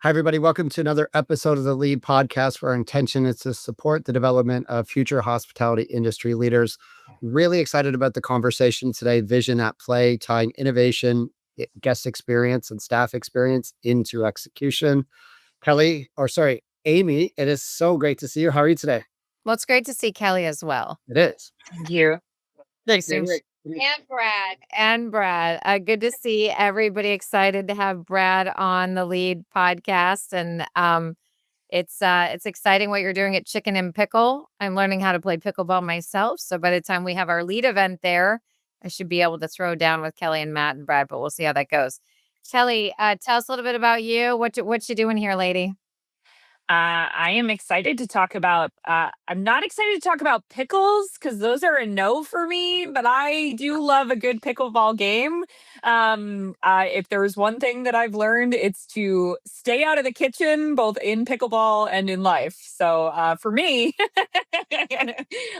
Hi, everybody. Welcome to another episode of the Lead Podcast, where our intention is to support the development of future hospitality industry leaders. Really excited about the conversation today. Vision at play, tying innovation, guest experience, and staff experience into execution. Amy, it is so great to see you. How are you today? Well, it's great to see Kelly as well. It is. Thank you. Thanks. And Brad. Good to see everybody. Excited to have Brad on the Lead Podcast. And it's exciting what you're doing at Chicken N Pickle. I'm learning how to play pickleball myself. So by the time we have our lead event there, I should be able to throw down with Kelly and Matt and Brad, but we'll see how that goes. Kelly, tell us a little bit about you. What you doing here, lady? I am excited to talk about, I'm not excited to talk about pickles because those are a no for me, but I do love a good pickleball game. If there's one thing that I've learned, it's to stay out of the kitchen, both in pickleball and in life. So for me,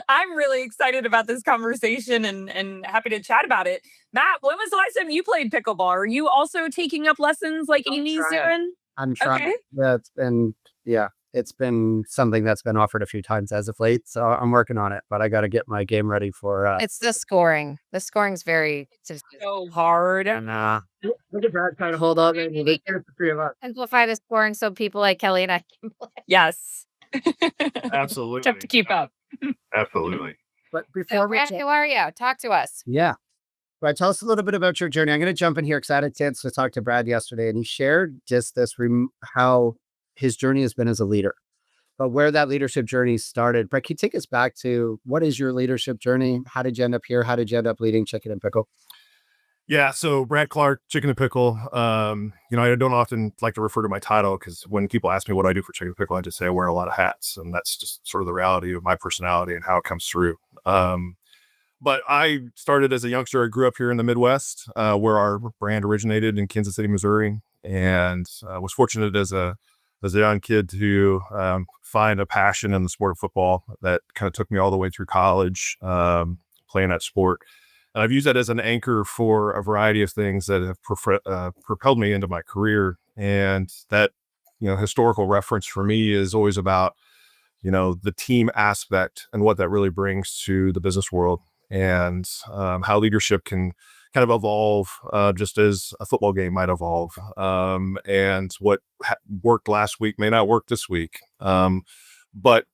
I'm really excited about this conversation and happy to chat about it. Matt, when was the last time you played pickleball? Are you also taking up lessons like Amy's doing? I'm trying. Okay. It's been something that's been offered a few times as of late. So I'm working on it, but I got to get my game ready for. It's the scoring. The scoring's very So hard. Look at Brad trying to hold on. The three of us. Amplify the scoring so people like Kelly and I can play. Yes. Absolutely. Have to keep up. Absolutely. But before we Brad, who are you? Talk to us. Yeah. Right. Tell us a little bit about your journey. I'm going to jump in here because I had a chance to talk to Brad yesterday, and he shared just this how his journey has been as a leader, but where that leadership journey started. Brad, can you take us back to what is your leadership journey? How did you end up here? How did you end up leading Chicken N Pickle? Yeah. So Brad Clarke, Chicken N Pickle. I don't often like to refer to my title because when people ask me what I do for Chicken N Pickle, I just say I wear a lot of hats, and that's just sort of the reality of my personality and how it comes through. But I started as a youngster. I grew up here in the Midwest, where our brand originated in Kansas City, Missouri, and was fortunate as a young kid to find a passion in the sport of football that kind of took me all the way through college, playing that sport. And I've used that as an anchor for a variety of things that have propelled me into my career. And that, historical reference for me is always about, the team aspect and what that really brings to the business world. And how leadership can kind of evolve just as a football game might evolve. And what worked last week may not work this week. But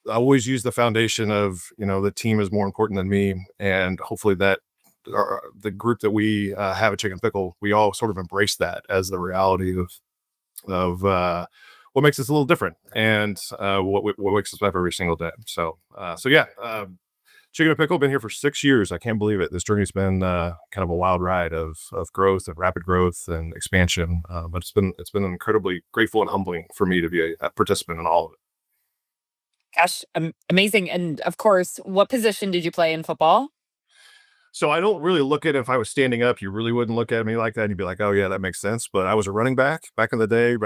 I always use the foundation of, the team is more important than me. And hopefully that the group that we have at Chicken Pickle, we all sort of embrace that as the reality of what makes us a little different and what wakes us up every single day. So yeah. Chicken N Pickle, been here for 6 years. I can't believe it. This journey's been kind of a wild ride of growth and rapid growth and expansion. But it's been incredibly grateful and humbling for me to be a participant in all of it. Gosh, amazing. And of course, what position did you play in football? So I don't really look at it. If I was standing up, you really wouldn't look at me like that. And you'd be like, oh yeah, that makes sense. But I was a running back in the day.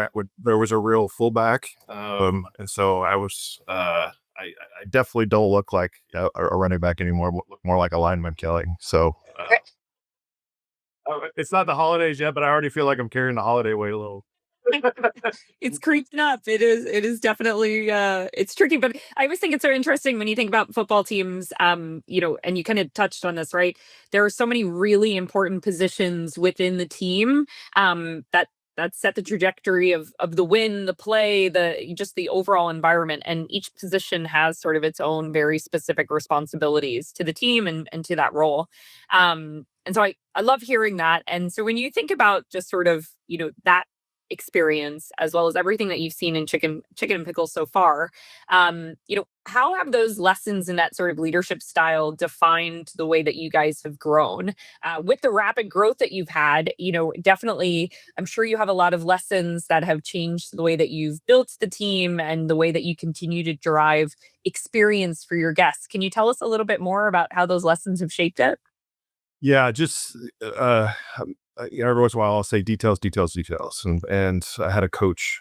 There was a real fullback. And so I was, I definitely don't look like a running back anymore. Look more like a lineman, Kelly. So it's not the holidays yet, but I already feel like I'm carrying the holiday weight a little. It's creeping up. It is definitely it's tricky, but I always think it's so interesting when you think about football teams, and you kind of touched on this, right? There are so many really important positions within the team that set the trajectory of the win, the play, the overall environment. And each position has sort of its own very specific responsibilities to the team and to that role. And so I love hearing that. And so when you think about just sort of, that experience, as well as everything that you've seen in Chicken N Pickle so far, how have those lessons in that sort of leadership style defined the way that you guys have grown? With the rapid growth that you've had, definitely, I'm sure you have a lot of lessons that have changed the way that you've built the team and the way that you continue to drive experience for your guests. Can you tell us a little bit more about how those lessons have shaped it? Yeah, just every once in a while I'll say details, and I had a coach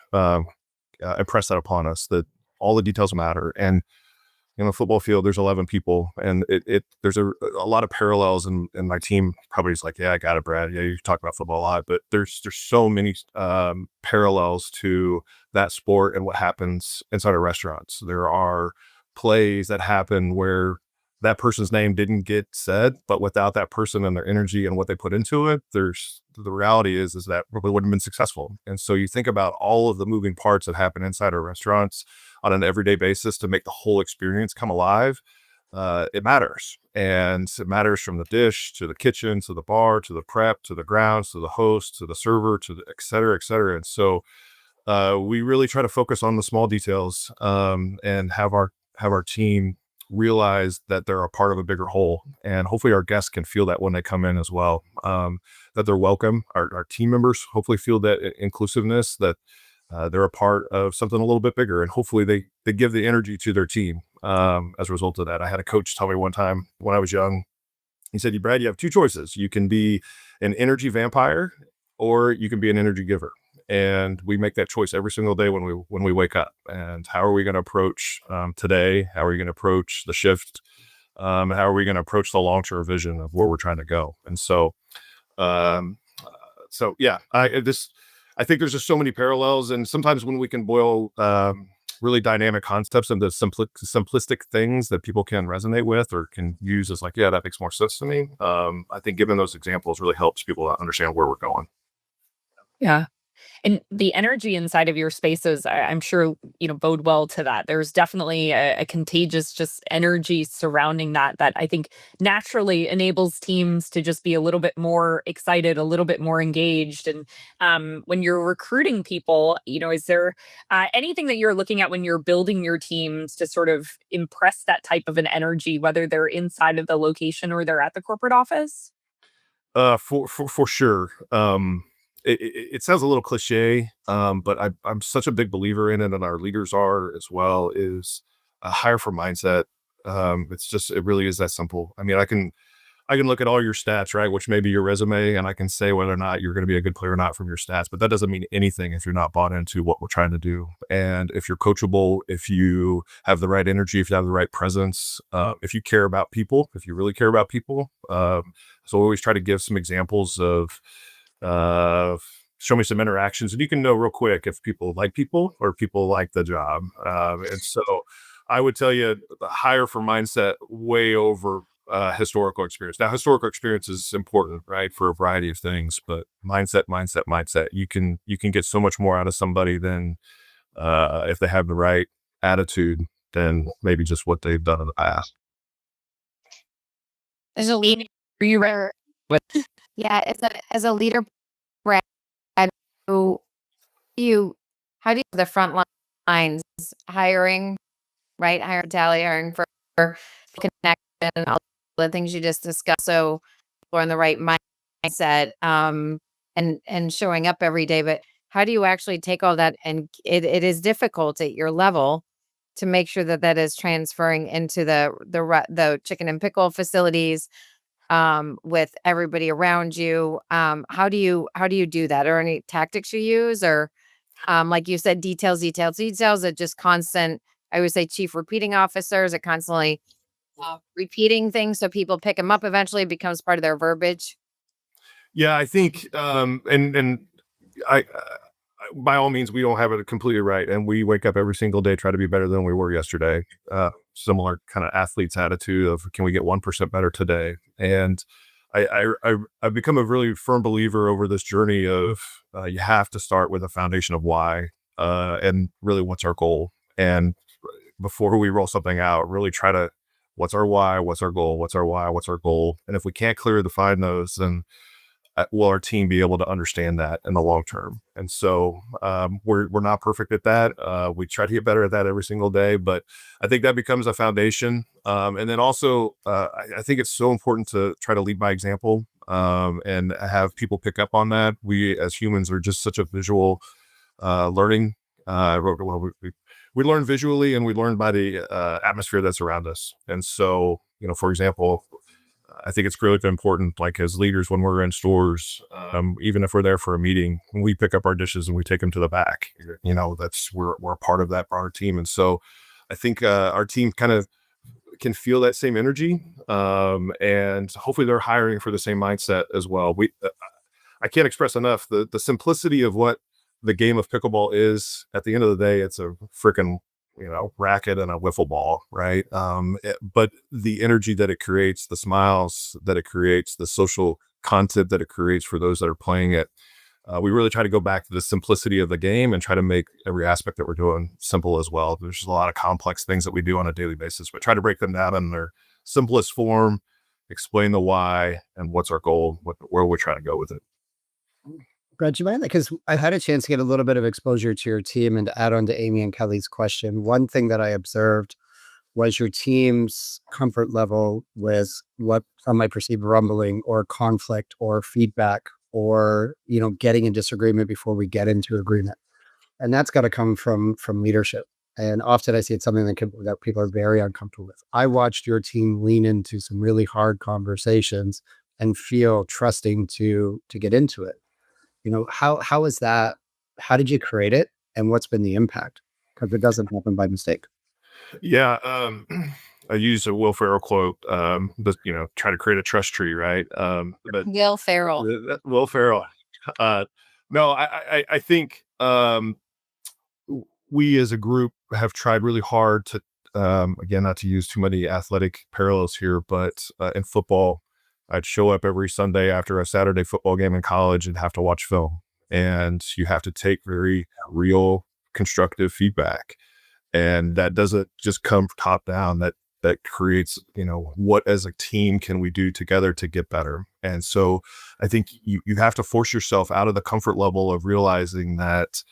impress that upon us that all the details matter. And in a football field, there's 11 people, and there's a lot of parallels, and my team probably is like, yeah, I got it, Brad. Yeah, you talk about football a lot, but there's so many parallels to that sport and what happens inside of restaurants. There are plays that happen where that person's name didn't get said, but without that person and their energy and what they put into it, the reality is that probably wouldn't have been successful. And so you think about all of the moving parts that happen inside of restaurants on an everyday basis to make the whole experience come alive. It matters. And it matters from the dish to the kitchen, to the bar, to the prep, to the grounds, to the host, to the server, to the et cetera, et cetera. And so we really try to focus on the small details, and have our team realize that they're a part of a bigger whole. And hopefully our guests can feel that when they come in as well, that they're welcome. Our team members hopefully feel that inclusiveness, that they're a part of something a little bit bigger, and hopefully they give the energy to their team as a result of that. I had a coach tell me one time when I was young, he said, Brad, you have two choices. You can be an energy vampire, or you can be an energy giver. And we make that choice every single day when we wake up. And how are we going to approach today? How are we going to approach the shift? How are we going to approach the long-term vision of where we're trying to go? And so, yeah, I think there's just so many parallels. And sometimes when we can boil really dynamic concepts into simplistic things that people can resonate with or can use as like, yeah, that makes more sense to me. I think giving those examples really helps people understand where we're going. Yeah. And the energy inside of your spaces, I'm sure, bode well to that. There's definitely a contagious just energy surrounding that I think naturally enables teams to just be a little bit more excited, a little bit more engaged. And when you're recruiting people, is there anything that you're looking at when you're building your teams to sort of impress that type of an energy, whether they're inside of the location or they're at the corporate office? For sure. It sounds a little cliche, but I'm such a big believer in it, and our leaders are as well, is a hire for mindset. It really is that simple. I mean, I can look at all your stats, right? Which may be your resume, and I can say whether or not you're going to be a good player or not from your stats, but that doesn't mean anything if you're not bought into what we're trying to do. And if you're coachable, if you have the right energy, if you have the right presence, if you care about people, if you really care about people. So I always try to give some examples of, show me some interactions, and you can know real quick if people or people like the job. And so I would tell you the hire for mindset way over historical experience. Now, historical experience is important, right, for a variety of things, but mindset. You can get so much more out of somebody than if they have the right attitude than maybe just what they've done in the past. As a leader, yeah, as a leader, Brad, who how do you the front lines hiring, right? Hiring for connection and all the things you just discussed. So people are in the right mindset, and showing up every day. But how do you actually take all that? And it is difficult at your level to make sure that is transferring into the Chicken N Pickle facilities, with everybody around you. How do you do that? Or any tactics you use, or like you said, details are just constant. I would say chief repeating officers are constantly repeating things so people pick them up. Eventually it becomes part of their verbiage. Yeah, I think, and I, by all means, we don't have it completely right, and we wake up every single day try to be better than we were yesterday. Similar kind of athlete's attitude of, can we get 1% better today? And I've become a really firm believer over this journey of you have to start with a foundation of why, and really what's our goal. And before we roll something out, really try to, what's our why, what's our goal, what's our why, what's our goal. And if we can't clearly define those, then will our team be able to understand that in the long term? And so we're not perfect at that. We try to get better at that every single day, but I think that becomes a foundation. And then also, I think it's so important to try to lead by example, and have people pick up on that. We as humans are just such a visual learning. We learn visually, and we learn by the atmosphere that's around us. And so, for example, I think it's really important, like as leaders, when we're in stores, even if we're there for a meeting, we pick up our dishes and we take them to the back. We're a part of that broader team. And so I think our team kind of can feel that same energy. And hopefully they're hiring for the same mindset as well. I can't express enough the simplicity of what the game of pickleball is. At the end of the day, it's a freaking, racket and a wiffle ball, right? But the energy that it creates, the smiles that it creates, the social content that it creates for those that are playing it, we really try to go back to the simplicity of the game and try to make every aspect that we're doing simple as well. There's just a lot of complex things that we do on a daily basis, but try to break them down in their simplest form, explain the why and what's our goal, where we're trying to go with it. Brad, do you mind? Because I had a chance to get a little bit of exposure to your team, and to add on to Amy and Kelly's question, one thing that I observed was your team's comfort level with what some might perceive rumbling or conflict or feedback, or getting in disagreement before we get into agreement, and that's got to come from leadership. And often I see it's something that people are very uncomfortable with. I watched your team lean into some really hard conversations and feel trusting to get into it. How is that? How did you create it, and what's been the impact? Because it doesn't happen by mistake. Yeah. I use a Will Ferrell quote, but try to create a trust tree, right? But Will Ferrell. Will Ferrell. No, I think we as a group have tried really hard to, again, not to use too many athletic parallels here, but in football, I'd show up every Sunday after a Saturday football game in college and have to watch film. And you have to take very real, constructive feedback. And that doesn't just come top down. That creates, what as a team can we do together to get better? And so I think you have to force yourself out of the comfort level of realizing that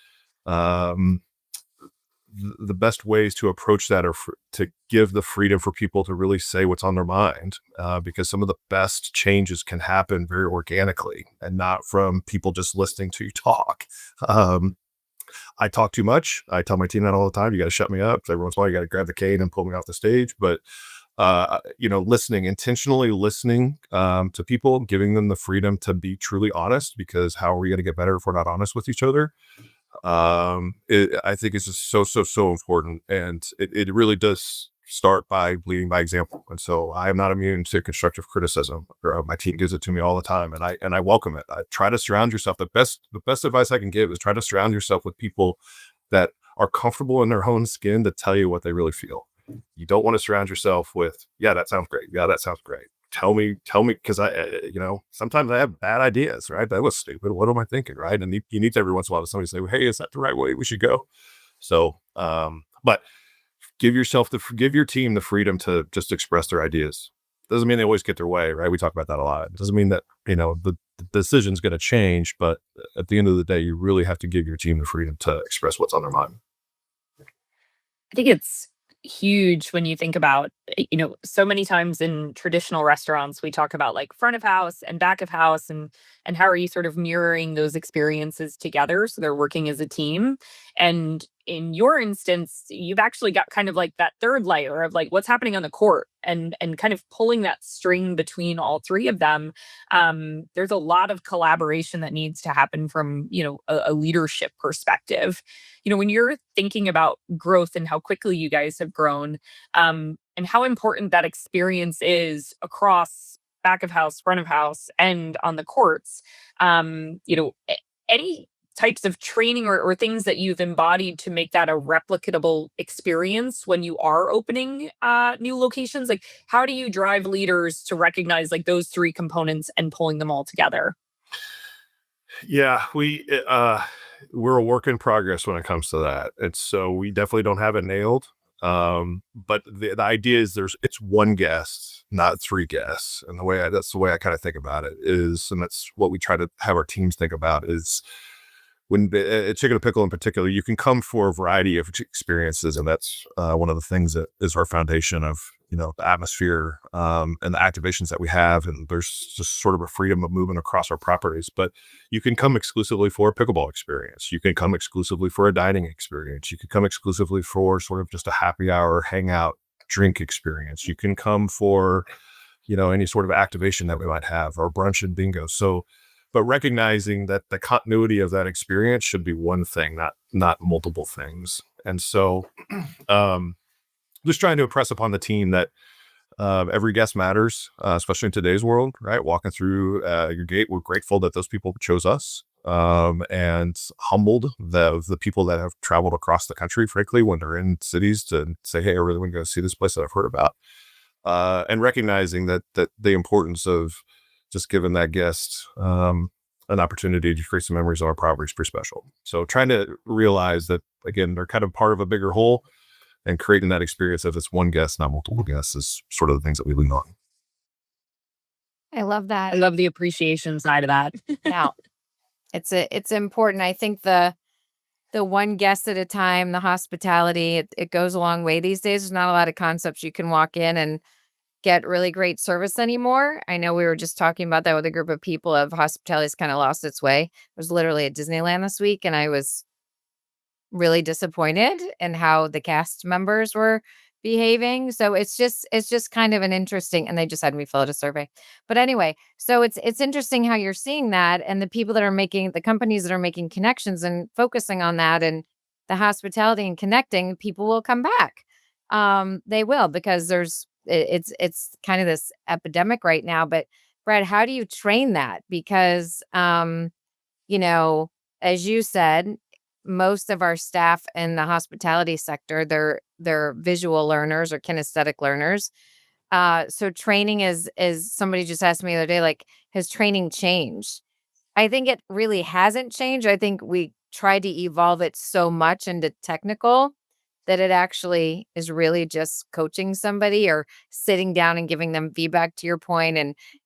the best ways to approach that are to give the freedom for people to really say what's on their mind, because some of the best changes can happen very organically and not from people just listening to you talk. I talk too much. I tell my team that all the time. You got to shut me up. Every once in a while, you got to grab the cane and pull me off the stage. But, intentionally listening to people, giving them the freedom to be truly honest, because how are we going to get better if we're not honest with each other? I think it's just so important. And it really does start by leading by example. And so I am not immune to constructive criticism. My team gives it to me all the time, and I welcome it. I try to surround yourself. The best advice I can give is try to surround yourself with people that are comfortable in their own skin to tell you what they really feel. You don't want to surround yourself with, yeah, that sounds great. Yeah, that sounds great. Tell me, because sometimes I have bad ideas, right? That was stupid. What am I thinking, right? And you need to every once in a while to somebody say, hey, is that the right way we should go? So, but give your team the freedom to just express their ideas. Doesn't mean they always get their way, right? We talk about that a lot. It doesn't mean that, the decision's going to change, but at the end of the day, you really have to give your team the freedom to express what's on their mind. I think it's huge when you think about, so many times in traditional restaurants, we talk about like front of house and back of house, and how are you sort of mirroring those experiences together so they're working as a team. And in your instance, you've actually got kind of like that third layer of like what's happening on the court, and kind of pulling that string between all three of them. There's a lot of collaboration that needs to happen from, a leadership perspective. When you're thinking about growth and how quickly you guys have grown, and how important that experience is across back of house, front of house, and on the courts, any types of training or things that you've embodied to make that a replicable experience when you are opening new locations? Like, how do you drive leaders to recognize like those three components and pulling them all together? Yeah, we're a work in progress when it comes to that. And so we definitely don't have it nailed. But the idea is it's one guest, not three guests. And that's the way I kind of think about it is, and that's what we try to have our teams think about is, when at Chicken N Pickle in particular, you can come for a variety of experiences. And that's one of the things that is our foundation of, the atmosphere and the activations that we have. And there's just sort of a freedom of movement across our properties. But you can come exclusively for a pickleball experience. You can come exclusively for a dining experience. You can come exclusively for sort of just a happy hour, hangout, drink experience. You can come for, any sort of activation that we might have, or brunch and bingo. So, but recognizing that the continuity of that experience should be one thing, not multiple things. And so, just trying to impress upon the team that Every guest matters, especially in today's world, right? Walking through your gate, we're grateful that those people chose us, and humbled the people that have traveled across the country, frankly, when they're in cities to say, hey, I really want to go see this place that I've heard about. And recognizing that the importance of just giving that guest an opportunity to create some memories on our property is pretty special. So trying to realize that, again, they're kind of part of a bigger whole, and creating that experience of it's one guest, not multiple guests, is sort of the things that we lean on. I love that. I love the appreciation side of that. Yeah. It's important. I think the one guest at a time, the hospitality, it goes a long way these days. There's not a lot of concepts you can walk in and get really great service anymore. I know we were just talking about that with a group of people of hospitality's kind of lost its way. I was literally at Disneyland this week and I was really disappointed in how the cast members were behaving. So it's just kind of an interesting, and they just had me fill out a survey. But anyway, so it's interesting how you're seeing that, and the people that are making, the companies that are making connections and focusing on that and the hospitality and connecting, people will come back. They will, because it's kind of this epidemic right now. But Brad, how do you train that? Because you know, as you said, most of our staff in the hospitality sector, they're visual learners or kinesthetic learners. So training is somebody just asked me the other day, like, has training changed? I think it really hasn't changed. I think we tried to evolve it so much into technical that it actually is really just coaching somebody or sitting down and giving them feedback, to your point,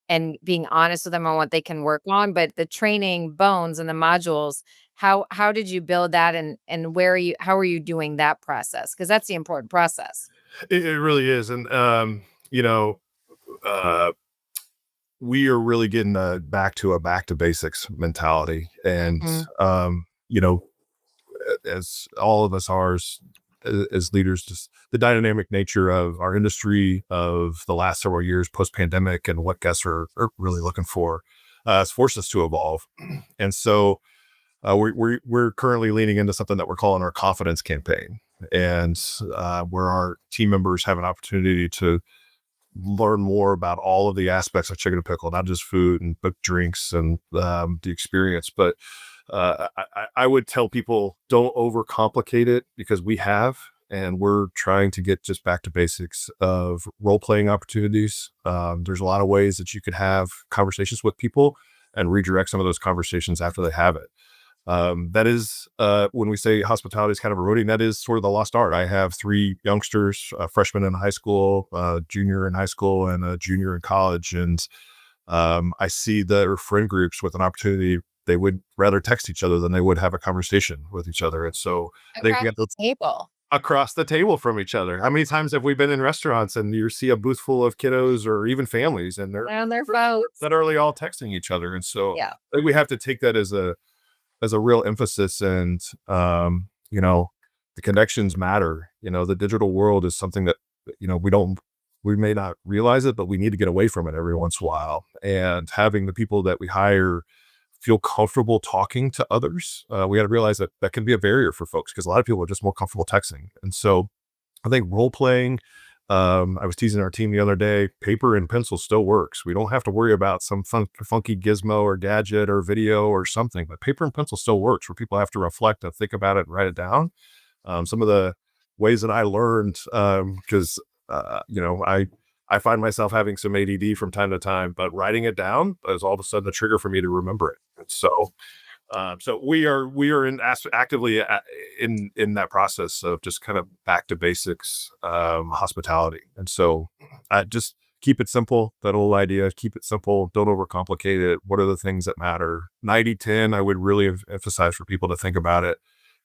and being honest with them on what they can work on. But the training bones and the modules, how did you build that, and how are you doing that process? Because that's the important process. It really is. And, you know, uh, we are really getting back to basics mentality. And, Mhm. you know, as all of us are as leaders, just the dynamic nature of our industry of the last several years post pandemic and what guests are really looking for has forced us to evolve. And so we're currently leaning into something that we're calling our confidence campaign, and where our team members have an opportunity to learn more about all of the aspects of Chicken N Pickle, not just food and but drinks and the experience. But I would tell people, don't overcomplicate it, because we have, and we're trying to get just back to basics of role playing opportunities. There's a lot of ways that you could have conversations with people and redirect some of those conversations after they have it. That is, when we say hospitality is kind of eroding, that is sort of the lost art. I have 3 youngsters, a freshman in high school, a junior in high school, and a junior in college. And I see their friend groups with an opportunity. They would rather text each other than they would have a conversation with each other. And so they Across get the table. across the table from each other. How many times have we been in restaurants and you see a booth full of kiddos or even families, and they're On their phones. literally all texting each other? And so Yeah. I think we have to take that as a real emphasis. And you know, the connections matter. You know, the digital world is something that, you know, we may not realize it, but we need to get away from it every once in a while. And having the people that we hire feel comfortable talking to others, we got to realize that that can be a barrier for folks, because a lot of people are just more comfortable texting. And so I think role playing, I was teasing our team the other day, paper and pencil still works. We don't have to worry about some funky gizmo or gadget or video or something, but paper and pencil still works, where people have to reflect and think about it and write it down. Some of the ways that I learned, because, you know, I find myself having some ADD from time to time, but writing it down is all of a sudden a trigger for me to remember it. And so, so we are actively in that process of just kind of back to basics, hospitality. And so just keep it simple. That old idea, keep it simple. Don't overcomplicate it. What are the things that matter? 90-10, I would really emphasize for people to think about it.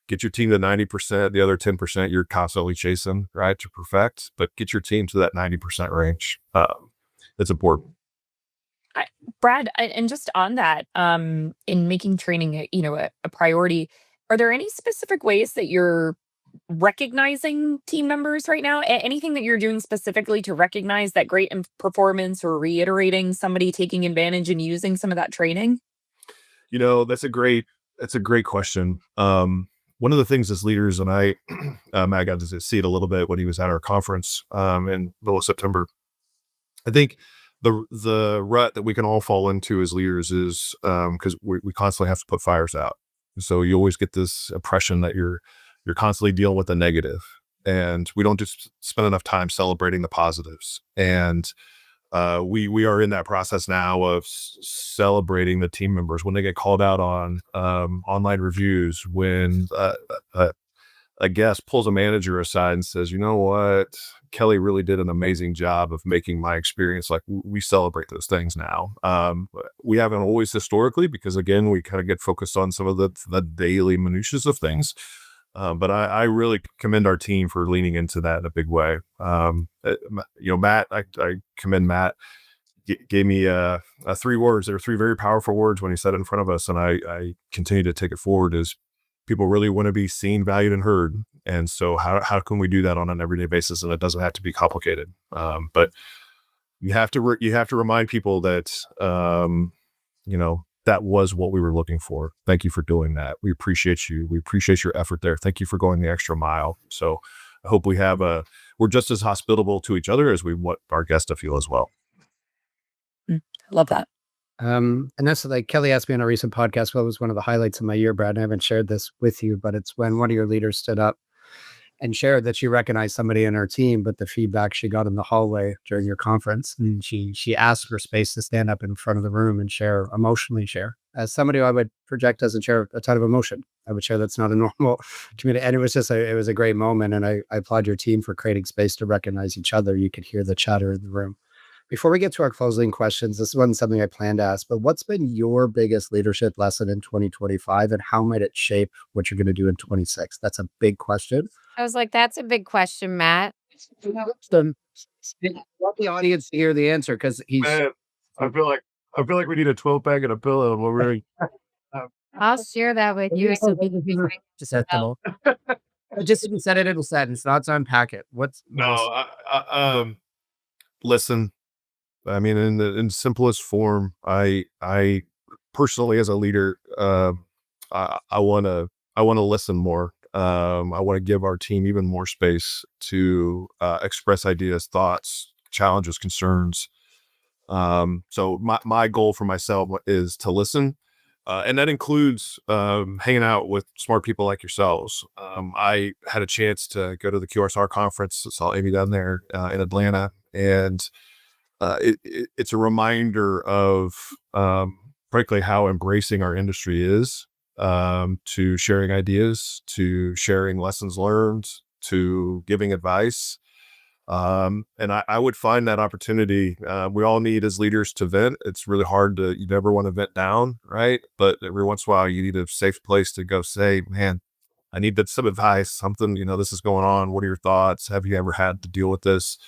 Get your team to 90%, the other 10% you're constantly chasing, right, to perfect, but get your team to that 90% range. It's important. Brad, and just on that, in making training, a priority, are there any specific ways that you're recognizing team members right now? Anything that you're doing specifically to recognize that great performance, or reiterating somebody taking advantage and using some of that training? You know, that's a great question. One of the things as leaders, and Matt got to see it a little bit when he was at our conference in middle of September, I think the rut that we can all fall into as leaders is because we constantly have to put fires out. So you always get this impression that you're constantly dealing with the negative, and we don't just spend enough time celebrating the positives. And we are in that process now of celebrating the team members when they get called out on online reviews, when a guest pulls a manager aside and says, you know what, Kelly really did an amazing job of making my experience. Like, we celebrate those things now. We haven't always historically, because again, we kind of get focused on some of the daily minutiae of things. But I really commend our team for leaning into that in a big way. Matt, I commend Matt. Gave me 3 words. There were 3 very powerful words when he said it in front of us, and I continue to take it forward. Is people really want to be seen, valued, and heard, and so how can we do that on an everyday basis? And it doesn't have to be complicated, but you have to remind people that that was what we were looking for. Thank you for doing that. We appreciate you. We appreciate your effort there. Thank you for going the extra mile. So I hope we're just as hospitable to each other as we want our guests to feel as well. Love that. And that's like Kelly asked me on a recent podcast, what was one of the highlights of my year, Brad? And I haven't shared this with you, but it's when one of your leaders stood up and shared that she recognized somebody in her team, but the feedback she got in the hallway during your conference, and she asked for space to stand up in front of the room and emotionally share. As somebody who I would project doesn't share a ton of emotion, I would share that's not a normal community. And it was just it was a great moment. And I applaud your team for creating space to recognize each other. You could hear the chatter in the room. Before we get to our closing questions, this wasn't something I planned to ask, but what's been your biggest leadership lesson in 2025, and how might it shape what you're going to do in 26? That's a big question. I was like, that's a big question, Matt. I want the audience to hear the answer, because Man, I feel like we need a 12-pack and a pillow, and we're I'll share that with you. So just you said it in a sentence, not to unpack it. Listen. I mean, in simplest form, I personally, as a leader, I want to listen more. I want to give our team even more space to express ideas, thoughts, challenges, concerns. So my goal for myself is to listen, and that includes hanging out with smart people like yourselves. I had a chance to go to the QSR conference, saw Amy down there in Atlanta, and it's a reminder of, frankly, how embracing our industry is, to sharing ideas, to sharing lessons learned, to giving advice. And I would find that opportunity. We all need, as leaders, to vent. It's really hard you never want to vent down, right? But every once in a while, you need a safe place to go say, man, I need some advice, something, this is going on. What are your thoughts? Have you ever had to deal with this?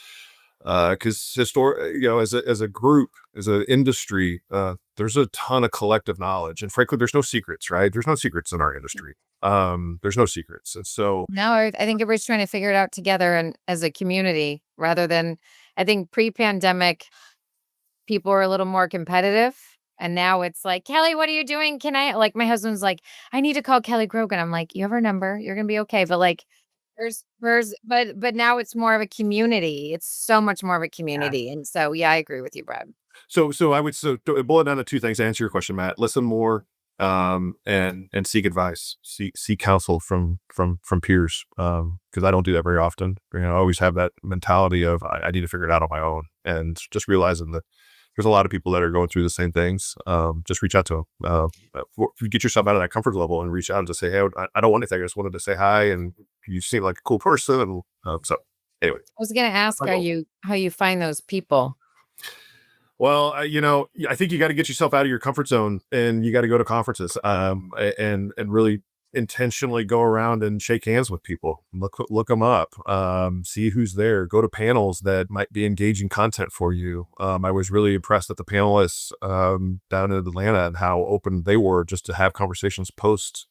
Because as a group, as an industry, there's a ton of collective knowledge, and frankly, there's no secrets, right? There's no secrets in our industry. There's no secrets, and so no, I think everybody's trying to figure it out together and as a community, rather than, I think pre-pandemic, people were a little more competitive, and now it's like, Kelly, what are you doing? Like, my husband's like, I need to call Kelly Grogan. I'm like, you have her number, you're gonna be okay. But like, but now it's more of a community. It's so much more of a community. Yeah. And so, yeah, I agree with you, Brad. So I would boil it down to 2 things to answer your question, Matt. Listen more, and seek advice, seek counsel from peers. Because I don't do that very often. I always have that mentality of I need to figure it out on my own, and just realizing that there's a lot of people that are going through the same things. Just reach out to them. Get yourself out of that comfort level and reach out and just say, hey, I don't want anything. I just wanted to say hi, and you seem like a cool person. And so anyway, I was going to ask how you find those people. Well, I think you got to get yourself out of your comfort zone, and you got to go to conferences, and really intentionally go around and shake hands with people, look them up, see who's there, go to panels that might be engaging content for you. I was really impressed at the panelists down in Atlanta and how open they were just to have conversations post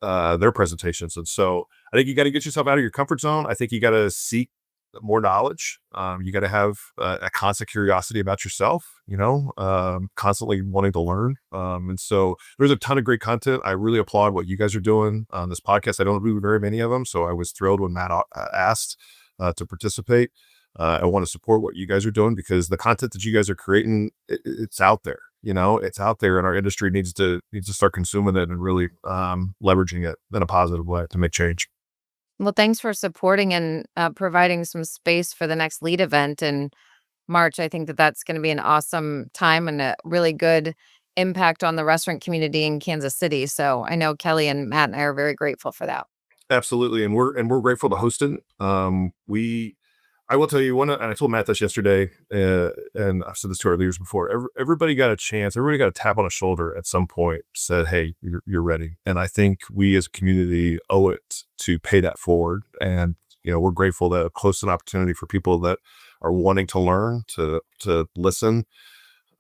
their presentations. And so I think you got to get yourself out of your comfort zone. I think you got to seek more knowledge. You got to have a constant curiosity about yourself, constantly wanting to learn. And so there's a ton of great content. I really applaud what you guys are doing on this podcast. I don't do very many of them, so I was thrilled when Matt asked to participate. I want to support what you guys are doing because the content that you guys are creating, it's out there. It's out there, and our industry needs to start consuming it and really leveraging it in a positive way to make change. Well, thanks for supporting and providing some space for the next lead event in March. I think that that's going to be an awesome time and a really good impact on the restaurant community in Kansas City. So I know Kelly and Matt and I are very grateful for that. Absolutely, and we're grateful to host it. I will tell you one, and I told Matt this yesterday, and I've said this to our leaders before. Everybody got a chance. Everybody got a tap on the shoulder at some point. Said, "Hey, you're ready." And I think we as a community owe it to pay that forward. And we're grateful to host an opportunity for people that are wanting to learn, to listen.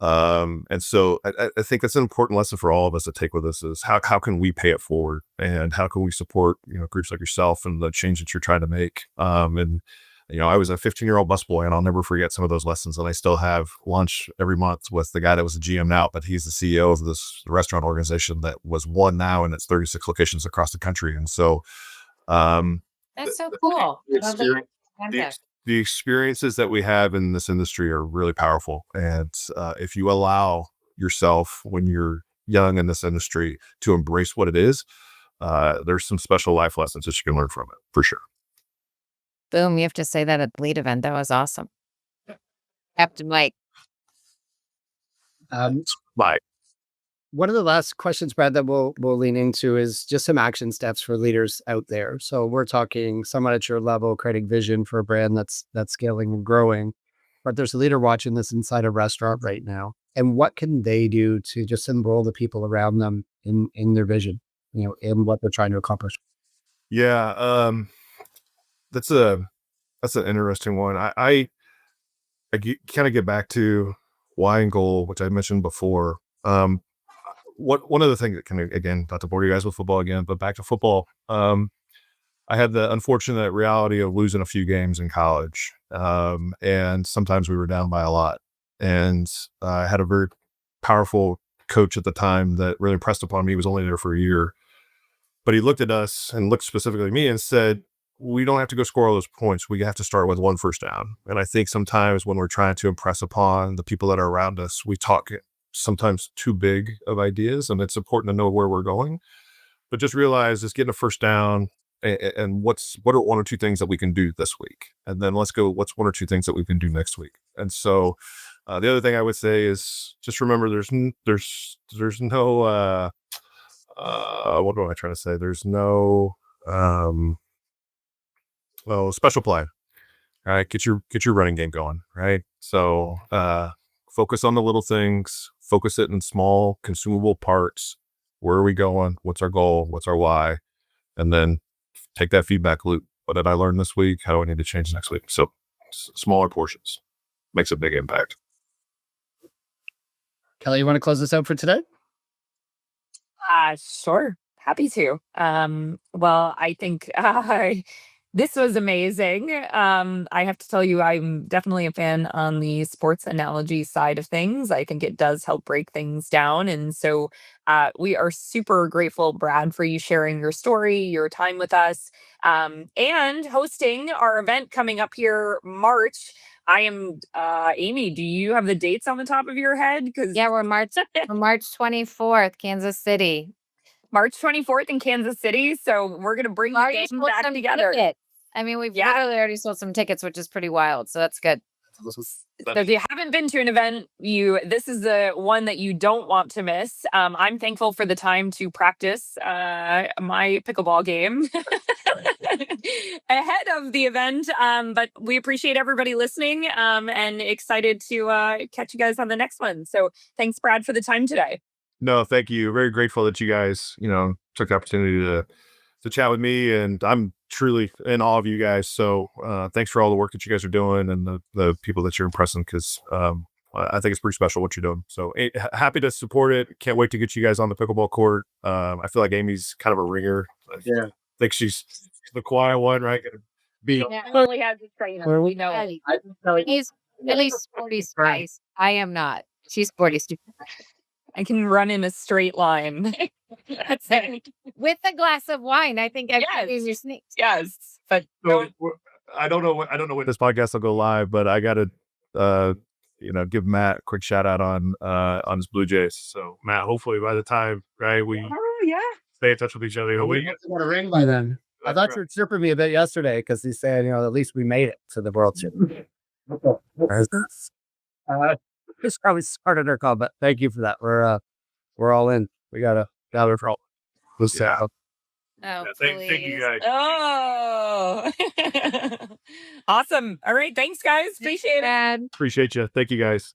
And so I think that's an important lesson for all of us to take with us is how can we pay it forward, and how can we support groups like yourself and the change that you're trying to make. I was a 15-year-old busboy, and I'll never forget some of those lessons. And I still have lunch every month with the guy that was the GM now, but he's the CEO of this restaurant organization that was one now, and it's 36 locations across the country. And so, That's so cool. the experiences that we have in this industry are really powerful. And if you allow yourself when you're young in this industry to embrace what it is, there's some special life lessons that you can learn from it for sure. Boom. You have to say that at the lead event. That was awesome. Captain Mike. Bye. One of the last questions, Brad, that we'll lean into is just some action steps for leaders out there. So we're talking somewhat at your level, creating vision for a brand that's scaling and growing. But there's a leader watching this inside a restaurant right now. And what can they do to just enroll the people around them in their vision, in what they're trying to accomplish? Yeah, that's an interesting one. I kind of get back to why and goal, which I mentioned before. One of the things that can, again, not to bore you guys with football again, but back to football. I had the unfortunate reality of losing a few games in college. And sometimes we were down by a lot. And I had a very powerful coach at the time that really impressed upon me. He was only there for a year, but he looked at us and looked specifically at me and said, we don't have to go score all those points. We have to start with one first down. And I think sometimes when we're trying to impress upon the people that are around us, we talk sometimes too big of ideas, and it's important to know where we're going. But just realize it's getting a first down, and what are one or two things that we can do this week, and then let's go. What's one or two things that we can do next week? And so, the other thing I would say is just remember there's no what am I trying to say? There's no special play. All right, get your running game going. Right, so focus on the little things. Focus it in small, consumable parts. Where are we going? What's our goal? What's our why? And then take that feedback loop. What did I learn this week? How do I need to change next week? So smaller portions makes a big impact. Kelly, you want to close this out for today? Sure. Happy to. Well, I think this was amazing. I have to tell you, I'm definitely a fan on the sports analogy side of things. I think it does help break things down. And so we are super grateful, Brad, for you sharing your story, your time with us, and hosting our event coming up here March. I am Amy, do you have the dates on the top of your head? Yeah, we're March 24th, Kansas City. March 24th in Kansas City. So we're going to bring the game back together. Tickets. I mean, we've literally already sold some tickets, which is pretty wild. So that's good. So if you haven't been to an event, this is the one that you don't want to miss. I'm thankful for the time to practice my pickleball game ahead of the event. But we appreciate everybody listening and excited to catch you guys on the next one. So thanks, Brad, for the time today. No, thank you. Very grateful that you guys, took the opportunity to chat with me, and I'm truly in awe of you guys. So thanks for all the work that you guys are doing and the people that you're impressing, because I think it's pretty special what you're doing. So happy to support it. Can't wait to get you guys on the pickleball court. I feel like Amy's kind of a ringer. Yeah. I think she's the quiet one, right? Only has a trainer. We know. He's really sporty spice. I am not. She's sporty. I can run in a straight line. That's it. With a glass of wine. I think everybody's your sneaks. Yes. But I don't know when this podcast will go live, but I got to give Matt a quick shout out on his Blue Jays. So Matt, hopefully by the time we stay in touch with each other, We got a ring by then. I thought you were chirping me a bit yesterday because he said, at least we made it to the World Series. This probably started our call, but thank you for that. We're all in. We gotta gather for all. Yeah. Oh, Thank you guys. Oh, awesome. All right. Thanks, guys. Appreciate it. Brad. Appreciate you. Thank you guys.